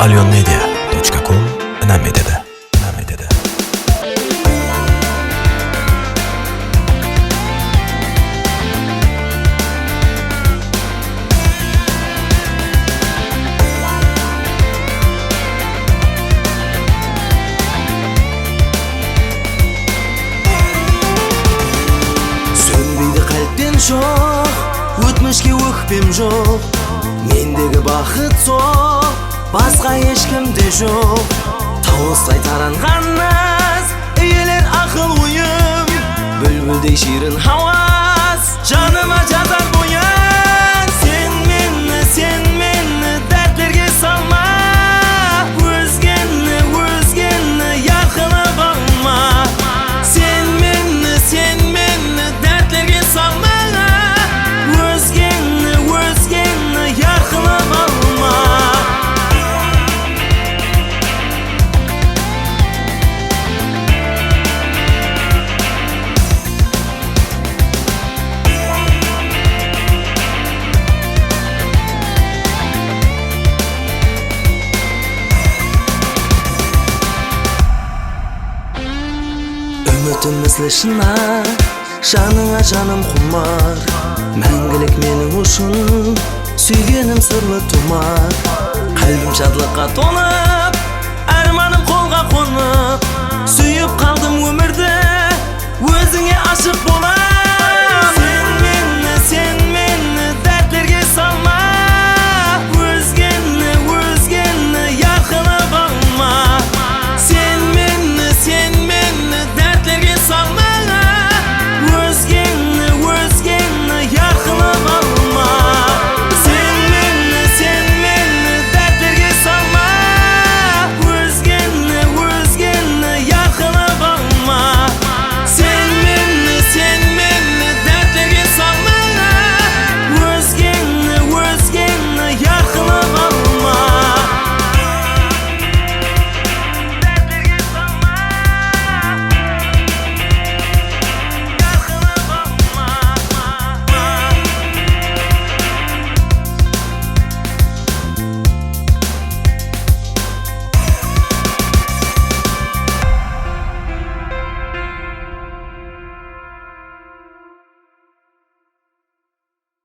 alyonmedia.com Namedede. Sönbeydi kalpten çok, ötmüşke ökpem жоқ. Mendегі бақыт сол, басқа ешкімде жоқ. Тауыстай таранған наз, иелер ақыл ойым, бүлбүлдей шерін хауас, жаныма жатар бойын. Sen meni дәртлерге салма, өзгені ярқылып алма. Sen meni дәртлерге салма, өзгені ярқылып алма. Үмітім ізлі шынар, жаныңа жаным құмар. Мәңгілік менің үшін, сүйгенім сырлы тұмар. Қалбім шатлыққа тонып, арманым қолға қонып, сүйіп қалдым өмірді, өзіңе ашық болар.